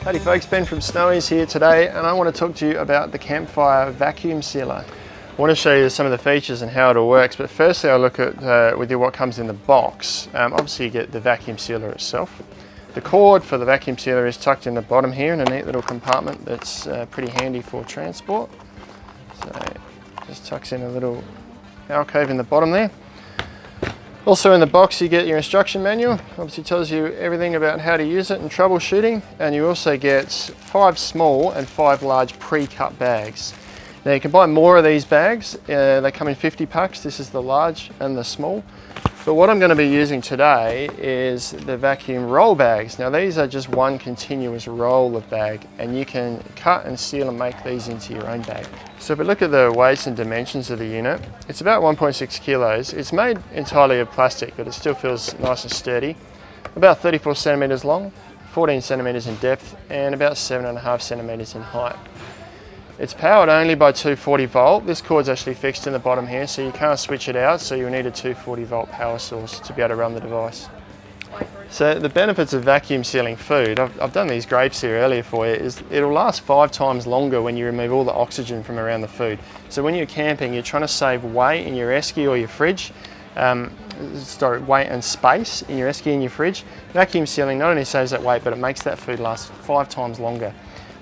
Howdy folks, Ben from Snowy's here today, and I want to talk to you about the Campfire Vacuum Sealer. I want to show you some of the features and how it all works, but firstly I'll look at with you what comes in the box. Obviously you get the vacuum sealer itself. The cord for the vacuum sealer is tucked in the bottom here in a neat little compartment that's pretty handy for transport. So just tucks in a little alcove in the bottom there. Also in the box you get your instruction manual. Obviously tells you everything about how to use it and troubleshooting, and you also get 5 small and 5 large pre-cut bags. Now you can buy more of these bags, they come in 50 packs. This is the large and the small. But what I'm going to be using today is the vacuum roll bags. Now these are just one continuous roll of bag, and you can cut and seal and make these into your own bag. So if we look at the weights and dimensions of the unit, it's about 1.6 kilos. It's made entirely of plastic, but it still feels nice and sturdy. About 34 centimeters long, 14 centimeters in depth, and about 7.5 centimeters in height. It's powered only by 240 volt. This cord's actually fixed in the bottom here, so you can't switch it out, so you'll need a 240 volt power source to be able to run the device. So the benefits of vacuum sealing food, I've done these grapes here earlier for you, is it'll last 5 times longer when you remove all the oxygen from around the food. So when you're camping, you're trying to save weight in your esky or your fridge, weight and space in your esky and your fridge. Vacuum sealing not only saves that weight, but it makes that food last 5 times longer.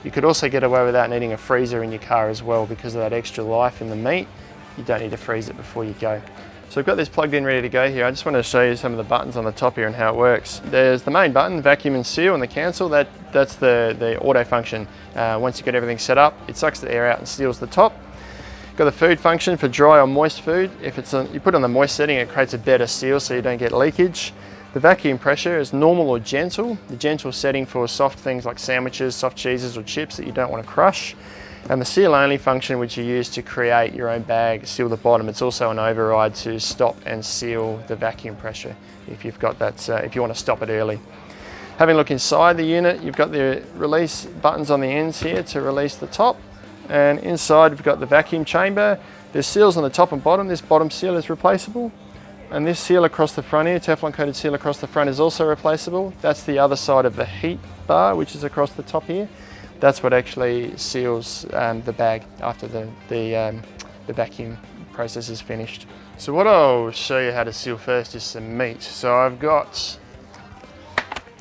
You could also get away without needing a freezer in your car as well because of that extra life in the meat. You don't need to freeze it before you go. So I've got this plugged in ready to go here. I just want to show you some of the buttons on the top here and how it works. There's the main button, vacuum and seal, and the cancel. That's the auto function. Once you get everything set up, it sucks the air out and seals the top. Got the food function for dry or moist food. If you put it on the moist setting, it creates a better seal so you don't get leakage. The vacuum pressure is normal or gentle. The gentle setting for soft things like sandwiches, soft cheeses or chips that you don't want to crush. And the seal only function, which you use to create your own bag, seal the bottom. It's also an override to stop and seal the vacuum pressure if you've got that, if you want to stop it early. Having a look inside the unit, you've got the release buttons on the ends here to release the top. And inside we've got the vacuum chamber. There's seals on the top and bottom. This bottom seal is replaceable. And this seal across the front here, Teflon coated seal across the front, is also replaceable. That's the other side of the heat bar, which is across the top here. That's what actually seals the bag after the vacuum process is finished. So what I'll show you how to seal first is some meat. So I've got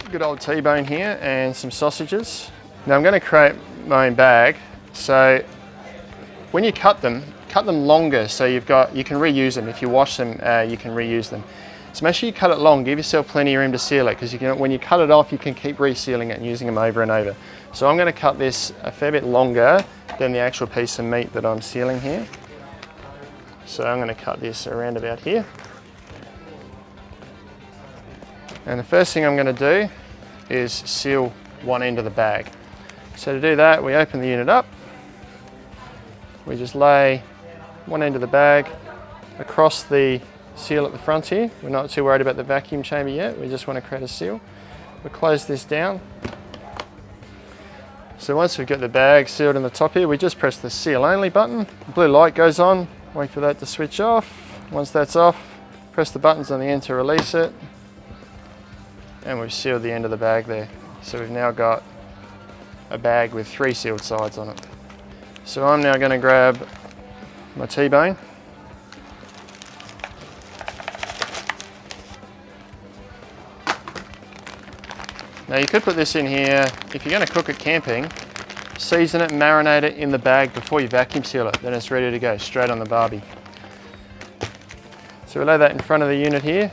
good old T-bone here and some sausages. Now I'm going to create my own bag. So when you cut them longer so you can reuse them. If you wash them, you can reuse them. So make sure you cut it long, give yourself plenty of room to seal it, because when you cut it off, you can keep resealing it and using them over and over. So I'm going to cut this a fair bit longer than the actual piece of meat that I'm sealing here. So I'm going to cut this around about here. And the first thing I'm going to do is seal one end of the bag. So to do that, we open the unit up. We just lay one end of the bag across the seal at the front here. We're not too worried about the vacuum chamber yet. We just want to create a seal. We'll close this down. So once we've got the bag sealed in the top here, we just press the seal only button. The blue light goes on. Wait for that to switch off. Once that's off, press the buttons on the end to release it. And we've sealed the end of the bag there. So we've now got a bag with 3 sealed sides on it. So I'm now going to grab my T-bone. Now you could put this in here, if you're going to cook it camping, season it, marinate it in the bag before you vacuum seal it, then it's ready to go, straight on the barbie. So we lay that in front of the unit here.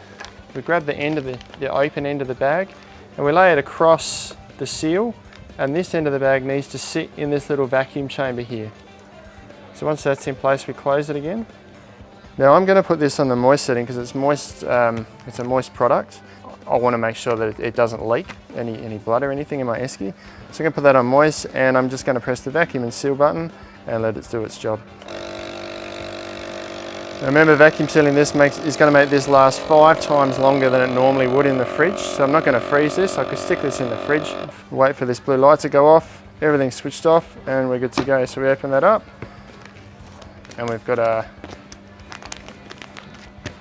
We grab the end of the open end of the bag, and we lay it across the seal, and this end of the bag needs to sit in this little vacuum chamber here. So once that's in place, we close it again. Now I'm going to put this on the moist setting because it's moist. It's a moist product. I want to make sure that it doesn't leak any blood or anything in my esky. So I'm going to put that on moist, and I'm just going to press the vacuum and seal button and let it do its job. Now remember, vacuum sealing this is going to make this last 5 times longer than it normally would in the fridge. So I'm not going to freeze this. I could stick this in the fridge, wait for this blue light to go off, everything's switched off, and we're good to go. So we open that up, and we've got a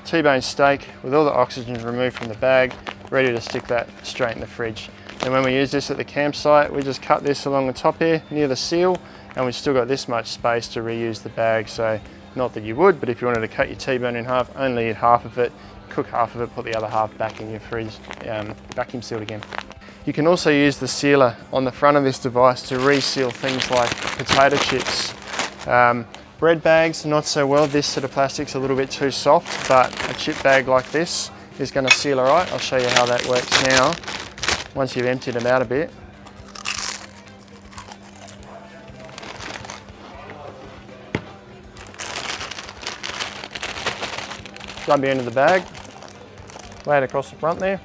T-bone steak with all the oxygen removed from the bag, ready to stick that straight in the fridge. And when we use this at the campsite, we just cut this along the top here near the seal, and we've still got this much space to reuse the bag. So not that you would, but if you wanted to cut your T-bone in half, only eat half of it, cook half of it, put the other half back in your fridge, vacuum sealed again. You can also use the sealer on the front of this device to reseal things like potato chips. Bread bags, not so well. This sort of plastic's a little bit too soft, but a chip bag like this is going to seal all right. I'll show you how that works now, once you've emptied them out a bit. Grab the end of the bag, lay it across the front there.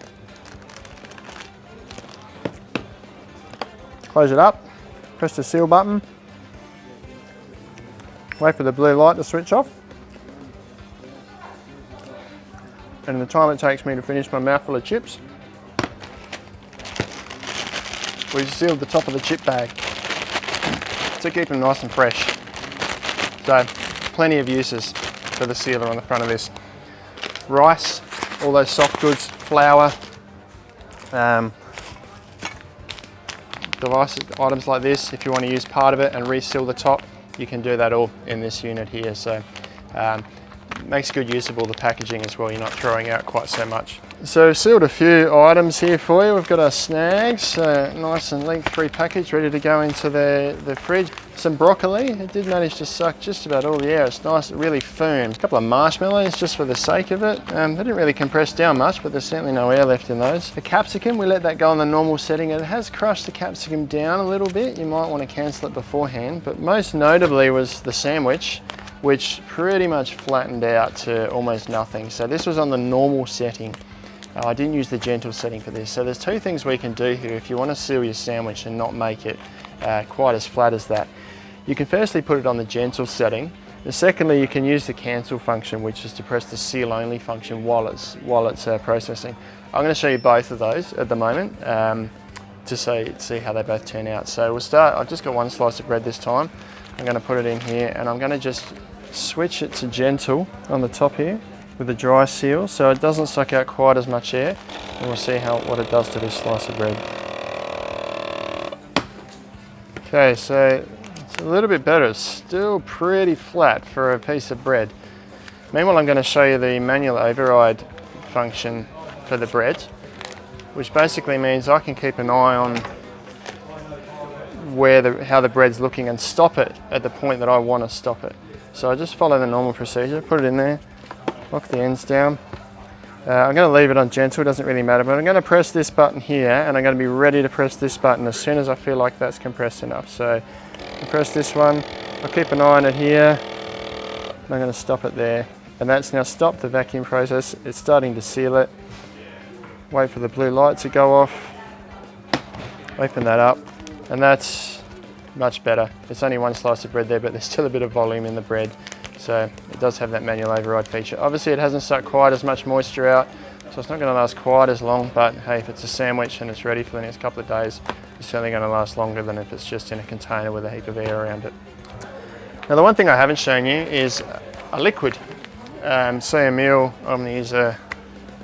Close it up, press the seal button, wait for the blue light to switch off. And in the time it takes me to finish my mouthful of chips, we've sealed the top of the chip bag to keep them nice and fresh. So plenty of uses for the sealer on the front of this. Rice, all those soft goods, flour, devices, items like this, if you want to use part of it and reseal the top, you can do that all in this unit here. So makes good use of all the packaging as well. You're not throwing out quite so much. So sealed a few items here for you. We've got our snags, nice and length-free package, ready to go into the fridge. Some broccoli, it did manage to suck just about all the air. It's nice, really firm. A couple of marshmallows just for the sake of it. They didn't really compress down much, but there's certainly no air left in those. The capsicum, we let that go on the normal setting. It has crushed the capsicum down a little bit. You might want to cancel it beforehand, but most notably was the sandwich, which pretty much flattened out to almost nothing. So this was on the normal setting. I didn't use the gentle setting for this. So there's two things we can do here if you want to seal your sandwich and not make it quite as flat as that. You can firstly put it on the gentle setting, and secondly you can use the cancel function, which is to press the seal only function while it's processing. I'm going to show you both of those at the moment to see how they both turn out. So we'll start. I've just got one slice of bread this time. I'm going to put it in here, and I'm going to just switch it to gentle on the top here with the dry seal, so it doesn't suck out quite as much air, and we'll see what it does to this slice of bread. Okay, so it's a little bit better. It's still pretty flat for a piece of bread. Meanwhile, I'm going to show you the manual override function for the bread, which basically means I can keep an eye on how the bread's looking and stop it at the point that I want to stop it. So I just follow the normal procedure, put it in there, lock the ends down. I'm going to leave it on gentle, it doesn't really matter, but I'm going to press this button here, and I'm going to be ready to press this button as soon as I feel like that's compressed enough. So I press this one, I'll keep an eye on it here, and I'm going to stop it there. And that's now stopped the vacuum process. It's starting to seal it. Wait for the blue light to go off, open that up, and that's much better. It's only one slice of bread there, but there's still a bit of volume in the bread. So it does have that manual override feature. Obviously it hasn't sucked quite as much moisture out, so it's not going to last quite as long, but hey, if it's a sandwich and it's ready for the next couple of days, it's certainly going to last longer than if it's just in a container with a heap of air around it. Now the one thing I haven't shown you is a liquid. Say a meal, I'm going to use a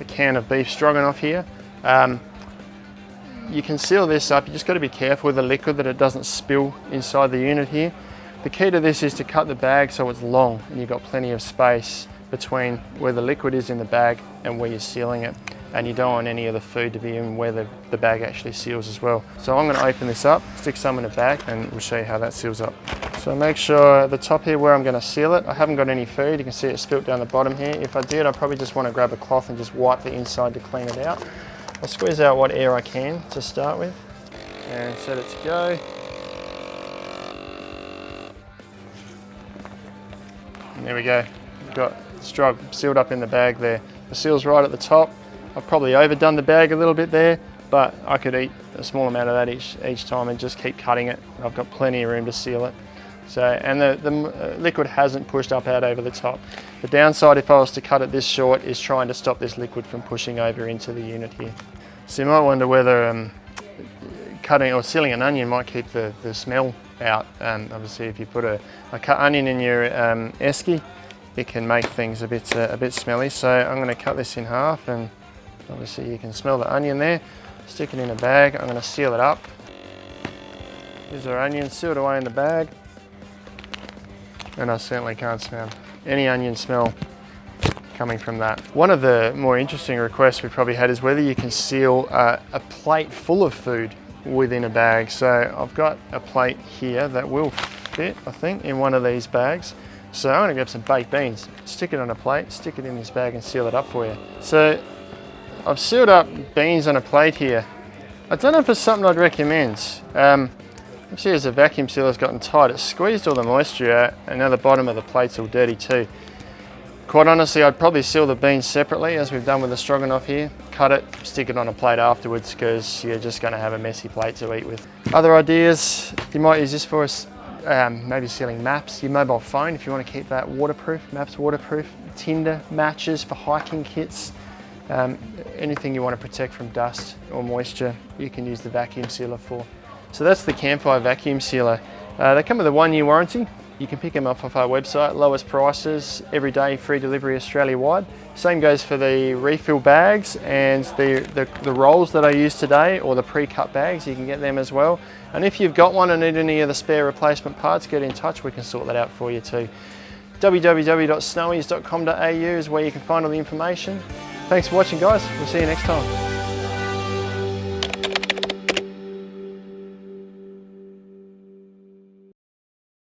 can of beef stroganoff here. You can seal this up, you just got to be careful with the liquid that it doesn't spill inside the unit here. The key to this is to cut the bag so it's long and you've got plenty of space between where the liquid is in the bag and where you're sealing it, and you don't want any of the food to be in where the bag actually seals as well. So I'm going to open this up, stick some in the bag, and we'll show you how that seals up. So make sure at the top here where I'm going to seal it, I haven't got any food. You can see it spilt down the bottom here. If I did, I probably just want to grab a cloth and just wipe the inside to clean it out. I'll squeeze out what air I can to start with and set it to go. And there we go. We've got strog sealed up in the bag there. The seal's right at the top. I've probably overdone the bag a little bit there, but I could eat a small amount of that each time and just keep cutting it. I've got plenty of room to seal it. So, and the liquid hasn't pushed up out over the top. The downside, if I was to cut it this short, is trying to stop this liquid from pushing over into the unit here. So you might wonder whether cutting or sealing an onion might keep the smell out. Obviously, if you put a cut onion in your esky, it can make things a bit smelly. So I'm going to cut this in half, and obviously you can smell the onion there. Stick it in a bag. I'm going to seal it up. Here's our onions sealed away in the bag. And I certainly can't smell any onion smell coming from that. One of the more interesting requests we probably had is whether you can seal a plate full of food within a bag. So I've got a plate here that will fit, I think, in one of these bags. So I'm going to grab some baked beans, stick it on a plate, stick it in this bag and seal it up for you. So I've sealed up beans on a plate here. I don't know if it's something I'd recommend. See, as the vacuum sealer's gotten tight, it's squeezed all the moisture out, and now the bottom of the plate's all dirty too. Quite honestly, I'd probably seal the beans separately, as we've done with the stroganoff here. Cut it, stick it on a plate afterwards, because you're just going to have a messy plate to eat with. Other ideas you might use this for is maybe sealing maps, your mobile phone, if you want to keep that waterproof, maps waterproof, Tinder matches for hiking kits. Anything you want to protect from dust or moisture, you can use the vacuum sealer for. So that's the Campfire Vacuum Sealer. They come with a 1-year warranty. You can pick them up off our website, lowest prices, every day, free delivery Australia-wide. Same goes for the refill bags and the rolls that I used today, or the pre-cut bags, you can get them as well. And if you've got one and need any of the spare replacement parts, get in touch, we can sort that out for you too. www.snowies.com.au is where you can find all the information. Thanks for watching, guys. We'll see you next time.